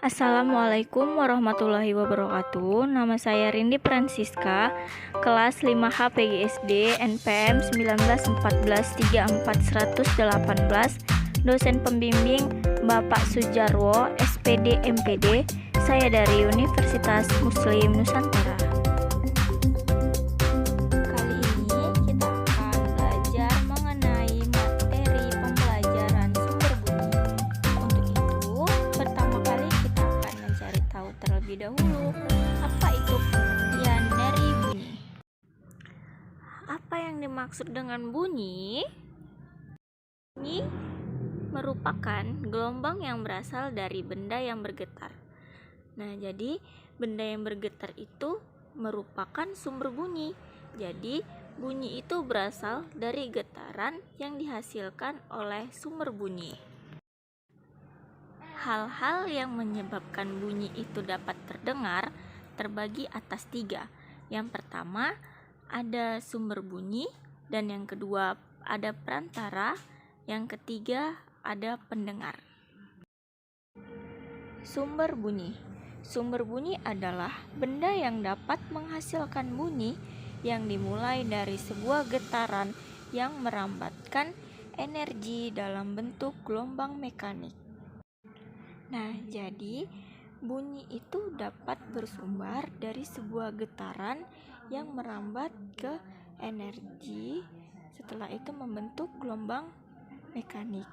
Assalamualaikum warahmatullahi wabarakatuh. Nama saya Rindi Francisca, kelas 5H PGSD NPM 191434118, dosen pembimbing Bapak Sujarwo, SPD MPD. Saya dari Universitas Muslim Nusantara. Kali ini kita akan belajar mengenai materi pembelajaran sumber bunyi. Untuk itu, pertama kali kita akan mencari tahu terlebih dahulu apa itu pengertian dari bunyi. Apa yang dimaksud dengan bunyi? Bunyi merupakan gelombang yang berasal dari benda yang bergetar. Nah, jadi benda yang bergetar itu merupakan sumber bunyi. Jadi, bunyi itu berasal dari getaran yang dihasilkan oleh sumber bunyi. Hal-hal yang menyebabkan bunyi itu dapat terdengar terbagi atas 3. Yang pertama, ada sumber bunyi, dan yang kedua ada perantara, yang ketiga ada pendengar. Sumber bunyi. Sumber bunyi adalah benda yang dapat menghasilkan bunyi yang dimulai dari sebuah getaran yang merambatkan energi dalam bentuk gelombang mekanik. Nah, jadi bunyi itu dapat bersumber dari sebuah getaran yang merambat ke energi, setelah itu membentuk gelombang mekanik.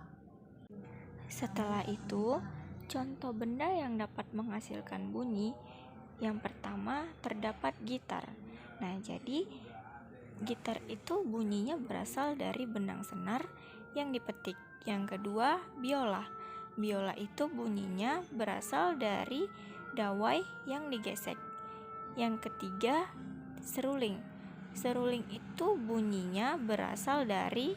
Setelah itu, contoh benda yang dapat menghasilkan bunyi, yang pertama terdapat gitar. Nah, jadi gitar itu bunyinya berasal dari benang senar yang dipetik. Yang kedua, biola. Biola itu bunyinya berasal dari dawai yang digesek. Yang ketiga, seruling. Seruling itu bunyinya berasal dari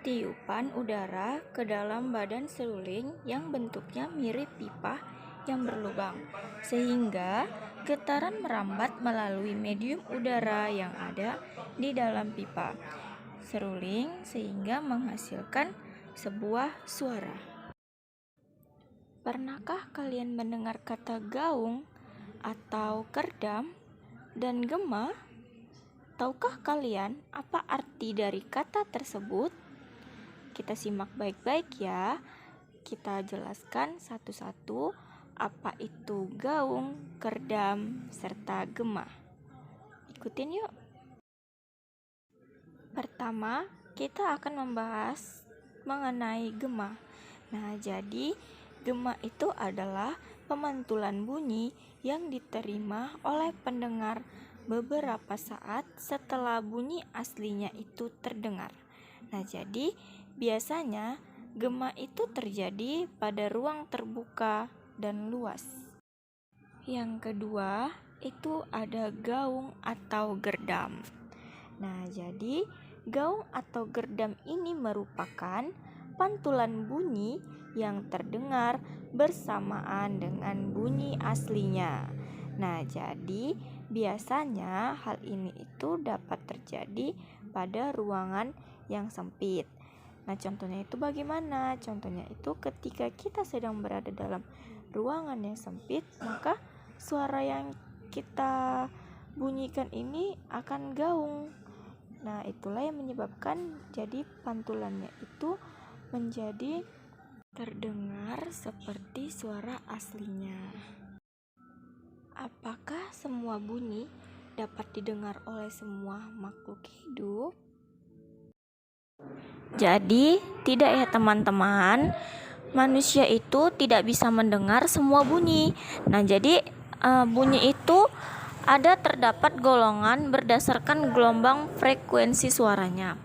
tiupan udara ke dalam badan seruling yang bentuknya mirip pipa yang berlubang, sehingga getaran merambat melalui medium udara yang ada di dalam pipa seruling sehingga menghasilkan sebuah suara. Pernahkah kalian mendengar kata gaung atau kerdam dan gema? Tahukah kalian apa arti dari kata tersebut? Kita simak baik-baik ya. Kita jelaskan satu-satu apa itu gaung, kerdam, serta gema. Ikutin yuk. Pertama, kita akan membahas mengenai gema. Nah, jadi gema itu adalah pemantulan bunyi yang diterima oleh pendengar beberapa saat setelah bunyi aslinya itu terdengar. Nah, jadi biasanya gema itu terjadi pada ruang terbuka dan luas. Yang kedua, itu ada gaung atau gerdam. Nah, jadi gaung atau gerdam ini merupakan pantulan bunyi yang terdengar bersamaan dengan bunyi aslinya. Nah, jadi biasanya hal ini itu dapat terjadi pada ruangan yang sempit. Nah, contohnya itu bagaimana? Contohnya itu ketika kita sedang berada dalam ruangan yang sempit, maka suara yang kita bunyikan ini akan gaung. Nah, itulah yang menyebabkan jadi pantulannya itu menjadi terdengar seperti suara aslinya. Apakah semua bunyi dapat didengar oleh semua makhluk hidup? Jadi, tidak ya teman-teman. Manusia itu tidak bisa mendengar semua bunyi. Nah, jadi bunyi itu terdapat golongan berdasarkan gelombang frekuensi suaranya.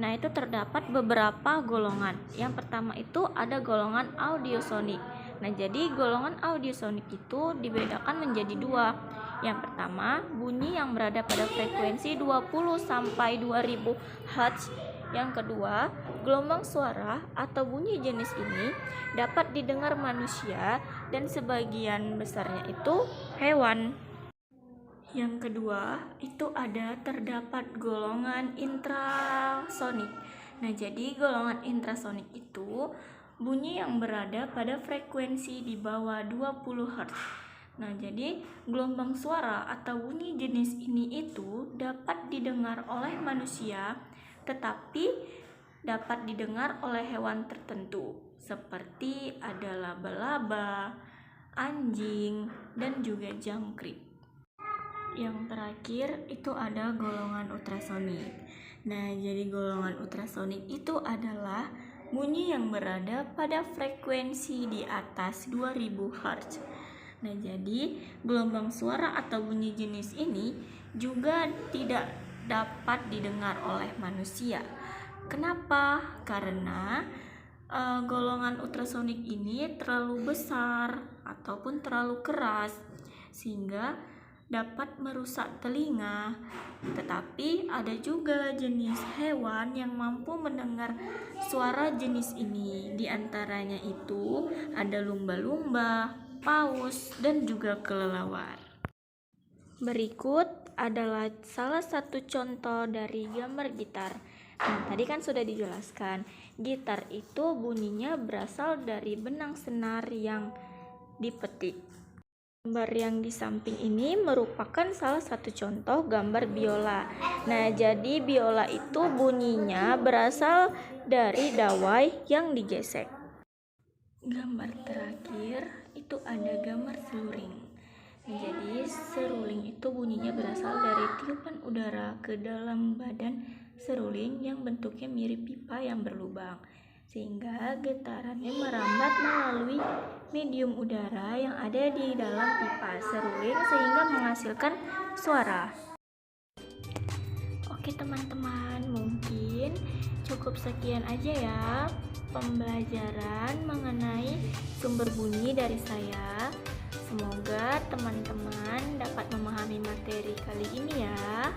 Nah, itu terdapat beberapa golongan. Yang pertama itu ada golongan audiosonik. Nah, jadi golongan audiosonik itu dibedakan menjadi 2. Yang pertama, bunyi yang berada pada frekuensi 20 sampai 2000 Hz. Yang kedua, gelombang suara atau bunyi jenis ini dapat didengar manusia dan sebagian besarnya itu hewan. Yang kedua, itu terdapat golongan intrasonik. Nah, jadi golongan intrasonik itu bunyi yang berada pada frekuensi di bawah 20 Hz. Nah, jadi gelombang suara atau bunyi jenis ini itu dapat didengar oleh manusia, tetapi dapat didengar oleh hewan tertentu, seperti ada laba-laba, anjing, dan juga jangkrik. Yang terakhir itu ada golongan ultrasonik. Nah, jadi golongan ultrasonik itu adalah bunyi yang berada pada frekuensi di atas 2000 Hz. Nah, jadi gelombang suara atau bunyi jenis ini juga tidak dapat didengar oleh manusia. Kenapa? Karena golongan ultrasonik ini terlalu besar ataupun terlalu keras sehingga dapat merusak telinga. Tetapi ada juga jenis hewan yang mampu mendengar suara jenis ini. Di antaranya itu ada lumba-lumba, paus, dan juga kelelawar. Berikut adalah salah satu contoh dari gambar gitar. Nah, tadi kan sudah dijelaskan, gitar itu bunyinya berasal dari benang senar yang dipetik. Gambar yang di samping ini merupakan salah satu contoh gambar biola. Nah, jadi biola itu bunyinya berasal dari dawai yang digesek. Gambar terakhir itu ada gambar seruling. Jadi seruling itu bunyinya berasal dari tiupan udara ke dalam badan seruling yang bentuknya mirip pipa yang berlubang, sehingga getarannya merambat melalui medium udara yang ada di dalam pipa seruling sehingga menghasilkan suara. Oke teman-teman, mungkin cukup sekian aja ya pembelajaran mengenai sumber bunyi dari saya. Semoga teman-teman dapat memahami materi kali ini ya.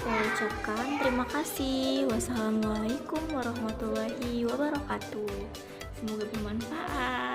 Saya ucapkan terima kasih. Wassalamualaikum warahmatullahi wabarakatuh. Semoga bermanfaat.